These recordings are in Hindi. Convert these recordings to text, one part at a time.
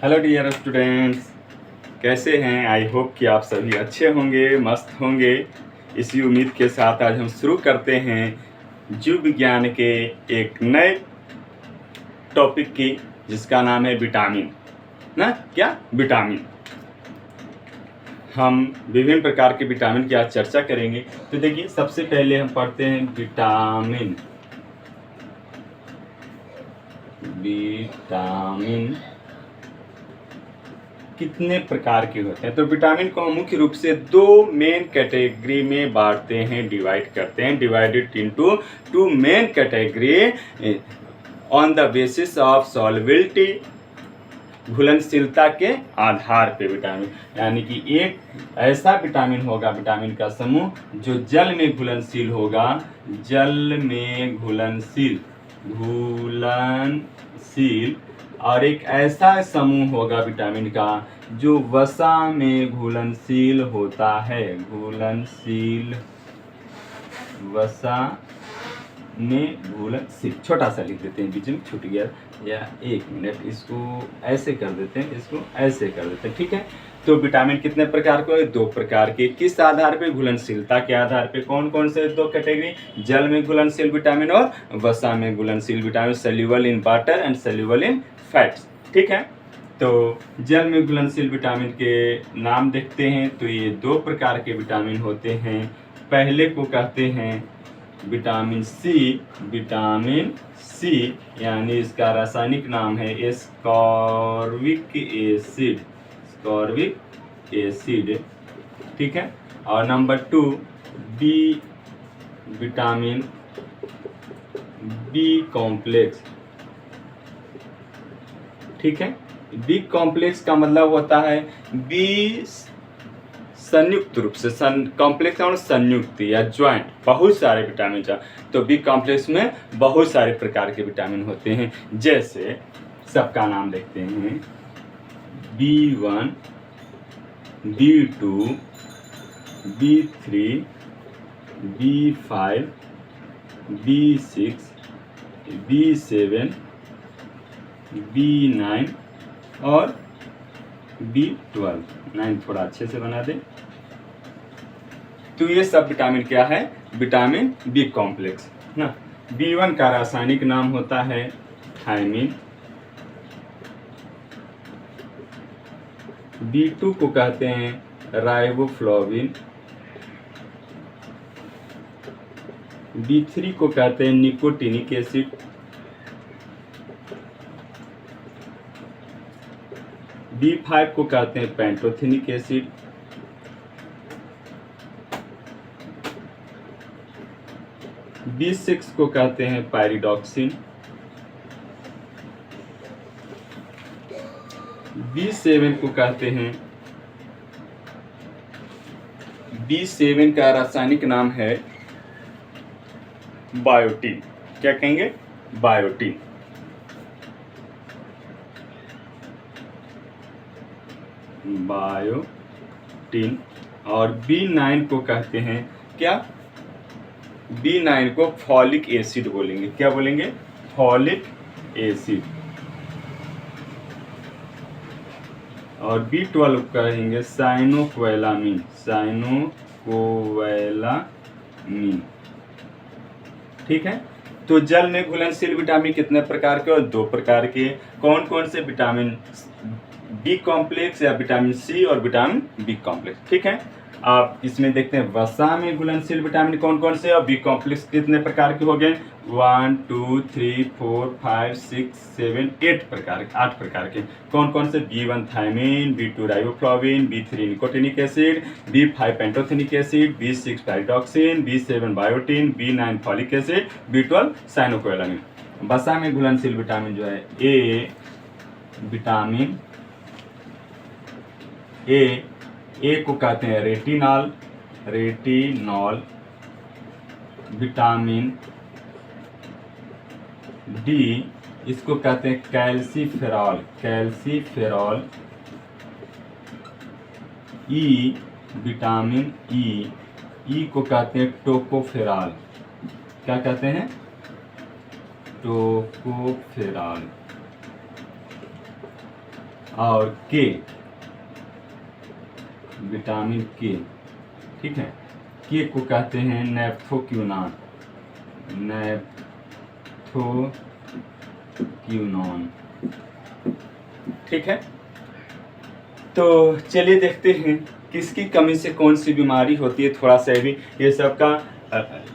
हेलो डियर स्टूडेंट्स, कैसे हैं? आई होप कि आप सभी अच्छे होंगे, मस्त होंगे। इसी उम्मीद के साथ आज हम शुरू करते हैं जीव विज्ञान के एक नए टॉपिक की, जिसका नाम है विटामिन। ना क्या? विटामिन। हम विभिन्न प्रकार के विटामिन की आज चर्चा करेंगे। तो देखिए, सबसे पहले हम पढ़ते हैं विटामिन। विटामिन कितने प्रकार के होते हैं? तो विटामिन को हम मुख्य रूप से दो मेन कैटेगरी में बांटते हैं, डिवाइड करते हैं। Divided into two main category on the basis of solubility, घुलनशीलता के आधार पे विटामिन। यानी कि एक ऐसा विटामिन होगा, विटामिन का समूह जो जल में घुलनशील होगा, जल में घुलनशील और एक ऐसा समूह होगा विटामिन का जो वसा में घुलनशील होता है। घुलनशील, वसा में घुलनशील। छोटा सा लिख देते हैं, बीच में छूट गया, या एक मिनट, इसको ऐसे कर देते हैं, इसको ऐसे कर देते हैं, ठीक है। तो विटामिन कितने प्रकार के? दो प्रकार के। किस आधार पे? घुलनशीलता के आधार पे। कौन कौन से दो कैटेगरी? जल में घुलनशील विटामिन और वसा में घुलनशील vitamin. Soluble in water and soluble in fats, ठीक है। तो जल में घुलनशील विटामिन के नाम देखते हैं। तो ये दो प्रकार के विटामिन होते हैं। पहले को कहते हैं विटामिन सी। विटामिन सी यानी इसका रासायनिक नाम है एस्कॉर्बिक एसिड। एस्कॉर्बिक एसिड, ठीक है। और number 2 b vitamin, b complex, ठीक है। बी कॉम्प्लेक्स का मतलब होता है बी संयुक्त रूप से, कॉम्प्लेक्स और संयुक्त या ज्वाइंट, बहुत सारे विटामिन। तो बी कॉम्प्लेक्स में बहुत सारे प्रकार के विटामिन होते हैं। जैसे सबका नाम देखते हैं, B1, B2, B3, B5, B6, B7, B9 और B12। 9 थोड़ा अच्छे से बना दें। तो ये सब विटामिन क्या है? विटामिन बी कॉम्प्लेक्स ना। B1 का रासायनिक नाम होता है थायमिन। B2 को कहते हैं राइबोफ्लाविन। B3 को कहते हैं निकोटिनिक एसिड। B5 को कहते हैं पैंटोथेनिक एसिड। B6 को कहते हैं पायरिडॉक्सिन। B7 को कहते हैं, B7 का रासायनिक नाम है बायोटिन। क्या कहेंगे? बायोटिन। बायोटिन। और B9 को कहते हैं क्या? B9 को फॉलिक एसिड बोलेंगे। क्या बोलेंगे? Folic acid. और B12 कहेंगे साइनोकोएलामीन। साइनोकोएलामीन, ठीक है। तो जल में घुलनशील विटामिन कितने प्रकार के? और दो प्रकार के। कौन कौन से? विटामिन बी कॉम्प्लेक्स या विटामिन सी और विटामिन बी कॉम्प्लेक्स, ठीक है। आप इसमें देखते हैं वसा में घुलनशील विटामिन कौन कौन से और बी कॉम्प्लेक्स कितने प्रकार के हो गए? 1 2 3 4 5 6 7 8 प्रकार, 8 प्रकार के। कौन कौन से? B1 thiamine, B2 riboflavin, B3 nicotinic acid, B5 pantothenic acid, B6 pyridoxine, B7 biotin, B9 folic acid, B12 cyanocobalamin. वसा में घुलनशील विटामिन जो है ए विटामिन ए को कहते हैं रेटिनॉल। रेटिनॉल। विटामिन डी, इसको कहते हैं calciferol. Calciferol. E vitamin E को कहते हैं टोकोफेरॉल। क्या कहते हैं? टोकोफेरॉल। और के, विटामिन के, ठीक है। के को कहते हैं नैप्थोक्यूनान, नैप्थोक्यूनॉन, ठीक है। तो चलिए देखते हैं किसकी कमी से कौन सी बीमारी होती है, थोड़ा सा भी ये सब का।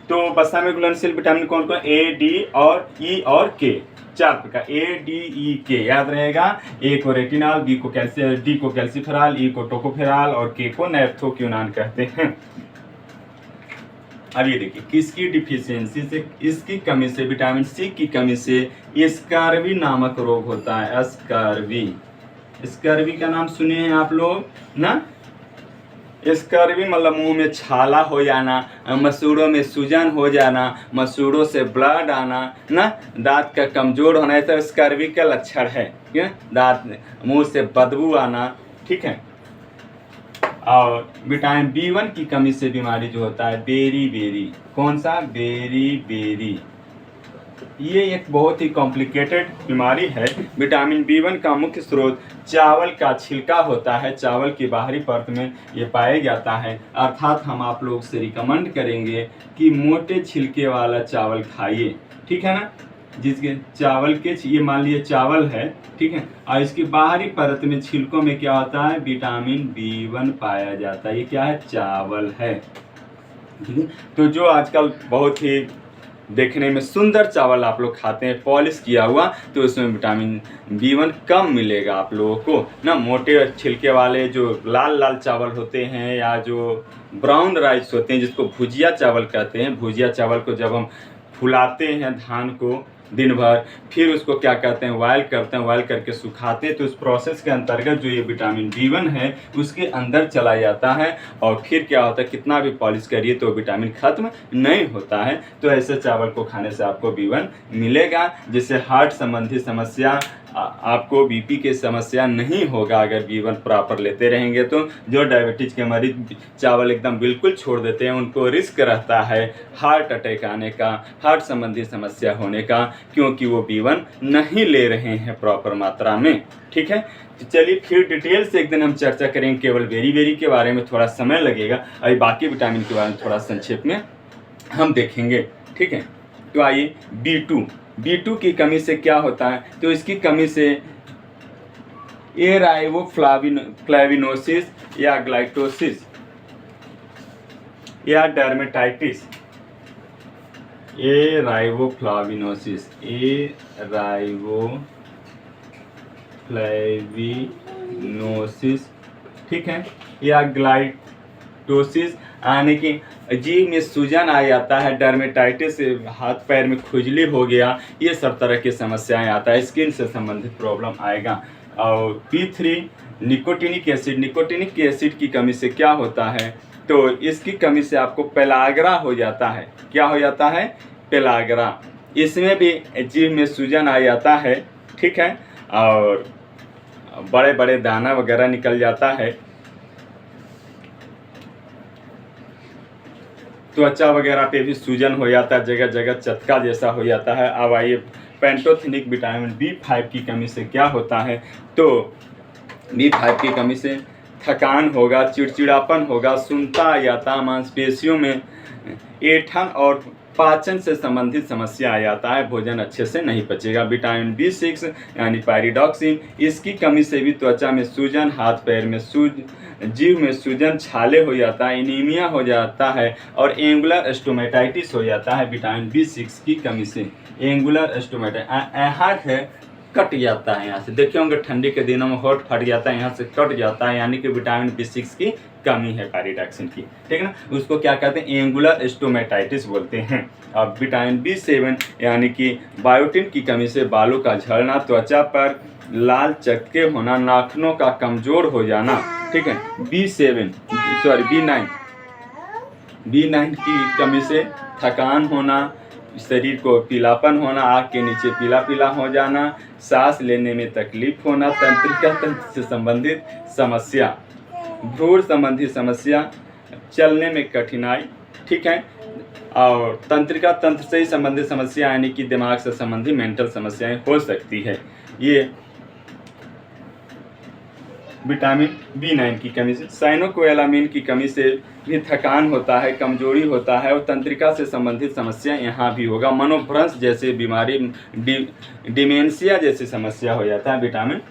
तो वसा में घुलनशील विटामिन कौन कौन, ए, डी और ई और के, 4 प्रकार, ए, डी, ई, के याद रहेगा। ए को रेटिनॉल, बी को कैल्शियम, डी को कैल्सीफेरॉल, ई को टोकोफेरॉल और के को नैप्थोक्यूनान कहते हैं। अब ये देखिए किसकी डिफिशियंसी से, इसकी कमी से, विटामिन सी की कमी से स्कर्वी नामक रोग होता है। स्कर्वी, स्कर्वी का नाम सुने हैं आप लोग ना। स्कर्वी मतलब मुंह में छाला हो जाना, मसूड़ों में सूजन हो जाना, मसूड़ों से ब्लड आना ना, दांत का कमजोर होना, तो स्कर्वी का लक्षण है। क्यों, दांत मुंह से बदबू आना, ठीक है। और विटामिन B1 की कमी से बीमारी जो होता है बेरी, कौन सा, बेरी, ये एक बहुत ही कॉम्प्लिकेटेड बीमारी है। विटामिन B1 का मुख्य स्रोत चावल का छिलका होता है, चावल की बाहरी परत में ये पाया जाता है। अर्थात हम आप लोग से रिकमेंड करेंगे कि मोटे छिलके वाला चावल खाइए, ठीक है ना। जिसके चावल के, ये मान लीजिए चावल है, ठीक है, और इसकी बाहरी परत में छिलकों में क्या होता है, विटामिन B1 पाया जाता है। ये क्या है, चावल है, ठीक है। तो जो आजकल बहुत ही देखने में सुंदर चावल आप लोग खाते हैं पॉलिश किया हुआ, तो उसमें विटामिन B1 कम मिलेगा आप लोगों को ना। मोटे छिलके वाले जो लाल लाल चावल होते हैं या जो ब्राउन राइस होते हैं, जिसको भुजिया चावल कहते हैं, भुजिया चावल को जब हम फुलाते हैं धान को दिन भर, फिर उसको क्या कहते हैं, बॉयल करते हैं, बॉयल करके सुखाते हैं, तो उस प्रोसेस के अंतर्गत जो ये विटामिन B1 है उसके अंदर चला जाता है, और फिर क्या होता है, कितना भी पॉलिश करिए तो विटामिन खत्म नहीं होता है। तो ऐसे चावल को खाने से आपको B1 मिलेगा, जिससे हार्ट संबंधी समस्या, आपको बीपी की समस्या नहीं होगा अगर B1 प्रॉपर लेते रहेंगे तो। जो डायबिटीज के मरीज चावल एकदम बिल्कुल छोड़ देते हैं, उनको रिस्क रहता है हार्ट अटैक आने का, हार्ट संबंधी समस्या होने का, क्योंकि वो B1 नहीं ले रहे हैं प्रॉपर मात्रा में, ठीक है। तो चलिए फिर डिटेल से एक दिन हम चर्चा करेंगे, केवल बेरी के बारे में थोड़ा समय लगेगा, अभी बाकी विटामिन के बारे में थोड़ा संक्षेप में हम देखेंगे, ठीक है। तो आइए B2 की कमी से क्या होता है, तो इसकी कमी से एराइबोफ्लाविनोसिस या ग्लाइकोसिस या डर्मेटाइटिस, एराइबोफ्लाविनोसिस, ठीक है, या ग्लाइकोसिस, यानी कि जीभ में सूजन आ जाता है, डर्मेटाइटिस, हाथ पैर में खुजली हो गया, ये सब तरह की समस्याएं आता है, स्किन से संबंधित प्रॉब्लम आएगा। और B3 निकोटिनिक एसिड की कमी से क्या होता है, तो इसकी कमी से आपको पेलाग्रा हो जाता है। क्या हो जाता है, पेलाग्रा, इसमें भी जीभ में सूजन आ जाता है, ठीक है, और बड़े बड़े दाना वगैरह निकल जाता है, त्वचा वगैरह पे भी सूजन हो जाता है, जगह जगह चटका जैसा हो जाता है। अब आइए पेंटोथेनिक विटामिन B5 की कमी से क्या होता है, तो B5 की कमी से थकान होगा, चिड़चिड़ापन होगा, सुनता आ जाता, मांसपेशियों में ऐंठन और पाचन से संबंधित समस्या आ जाता है, भोजन अच्छे से नहीं पचेगा। विटामिन B6 यानी पायरिडॉक्सिन, इसकी कमी से भी त्वचा में सूजन, हाथ पैर में जीभ में सूजन, छाले हो जाता है, एनीमिया हो जाता है और एंगुलर स्टोमेटाइटिस हो जाता है विटामिन B6 की कमी से। एंगुलर स्टोमेटाइटिस, हार्ट है कट जाता है, यहाँ से देखे होंगे ठंडी के दिनों में हार्ट फट जाता है, यहाँ से कट जाता है, यानी कि विटामिन B6 की कमी है, पायरिडॉक्सिन की, ठीक है ना। उसको क्या कहते हैं, एंगुलर स्टोमेटाइटिस बोलते हैं। अब विटामिन B7 यानी कि बायोटिन की कमी से बालों का झड़ना, त्वचा पर लाल चकत्ते होना, नाखूनों का कमजोर हो जाना, ठीक है। B9 की कमी से थकान होना, शरीर को पीलापन होना, आँख के नीचे पीला पीला हो जाना, सांस लेने में तकलीफ होना, तंत्रिका तंत्र से संबंधित समस्या, भ्रूण संबंधी समस्या, चलने में कठिनाई, ठीक है, और तंत्रिका तंत्र से ही संबंधित समस्या यानी कि दिमाग से संबंधी मेंटल समस्याएं हो सकती है। ये विटामिन B9 की कमी से, साइनोकोएलामिन की कमी से भी थकान होता है, कमजोरी होता है और तंत्रिका से संबंधित समस्या यहाँ भी होगा। मनोभ्रंश जैसे बीमारी, डिमेंशिया जैसी समस्या हो जाता है विटामिन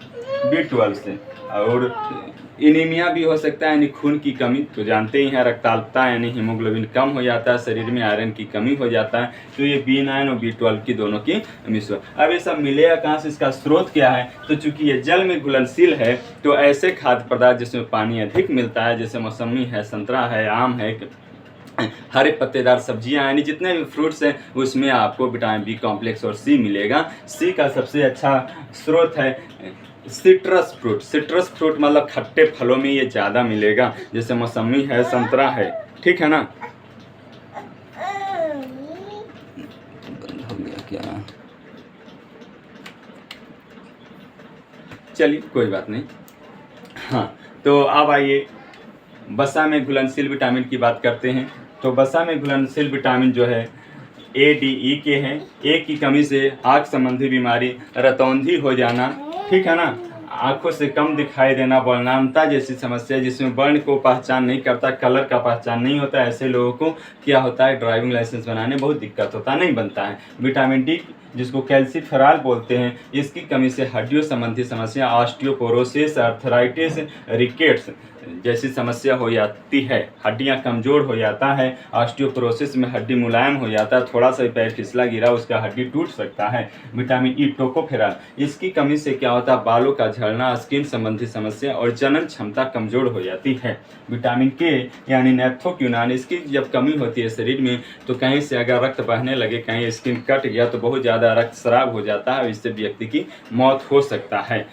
B12 से। और एनीमिया भी हो सकता है, यानी खून की कमी, तो जानते ही हैं रक्ताल्पता यानी हीमोग्लोबिन कम हो जाता है, शरीर में आयरन की कमी हो जाता है। तो ये B9 और B12 की दोनों की मिश्रण। अब ये सब मिलेगा कहाँ से, इसका स्रोत क्या है? तो चूंकि ये जल में घुलनशील है तो ऐसे खाद्य पदार्थ जिसमें पानी अधिक मिलता है, जैसे मौसमी है, संतरा है, आम है, हरे पत्तेदार सब्जियां, यानी जितने भी फ्रूट्स हैं उसमें आपको विटामिन B कॉम्प्लेक्स और C मिलेगा। C का सबसे अच्छा स्रोत है सिट्रस फ्रूट। सिट्रस फ्रूट मतलब खट्टे फलों में ये ज़्यादा मिलेगा, जैसे मौसमी है, संतरा है, ठीक है ना। बंद हो गया क्या? चलिए कोई बात नहीं। हाँ, तो अब आइए वसा में घुलनशील विटामिन की बात करते हैं। तो वसा में घुलनशील विटामिन जो है A, D, E के हैं। A की कमी से आँख संबंधी बीमारी, रतौंधी हो जाना, ठीक है ना, आँखों से कम दिखाई देना, वर्णांता जैसी समस्या, जिसमें वर्ण को पहचान नहीं करता, कलर का पहचान नहीं होता, ऐसे लोगों को क्या होता है, ड्राइविंग लाइसेंस बनाने बहुत दिक्कत होता, नहीं बनता है। विटामिन D जिसको कैल्सीफेरॉल बोलते हैं, इसकी कमी से हड्डियों संबंधी समस्या, ऑस्टियोपोरोसिस, आर्थराइटिस, रिकेट्स जैसी समस्या हो जाती है। हड्डियां कमज़ोर हो जाता है। ऑस्टियोपोरोसिस में हड्डी मुलायम हो जाता है, थोड़ा सा पैर फिसला गिरा उसका हड्डी टूट सकता है। विटामिन E टोकोफेरॉल, इसकी कमी से क्या होता है, बालों का झड़ना, स्किन संबंधी समस्या और जनन क्षमता कमज़ोर हो जाती है। विटामिन K यानी नैप्थोक्विनोन, इसकी जब कमी होती है शरीर में तो कहीं से अगर रक्त बहने लगे, कहीं स्किन कट गया तो बहुत ज़्यादा रक्तस्राव हो जाता है, इससे व्यक्ति की मौत हो सकता है,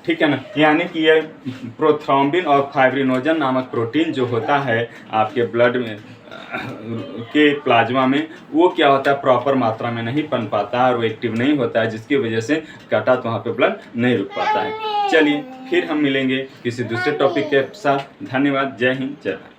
ठीक है ना। यानी कि ये प्रोथ्रोम्बिन और फाइब्रिनोजन नामक प्रोटीन जो होता है आपके ब्लड में के प्लाज्मा में, वो क्या होता है, प्रॉपर मात्रा में नहीं बन पाता है और वो एक्टिव नहीं होता है, जिसकी वजह से काटा तो वहाँ पे ब्लड नहीं रुक पाता है। चलिए फिर हम मिलेंगे किसी दूसरे टॉपिक के साथ। धन्यवाद। जय हिंद, जय भारत।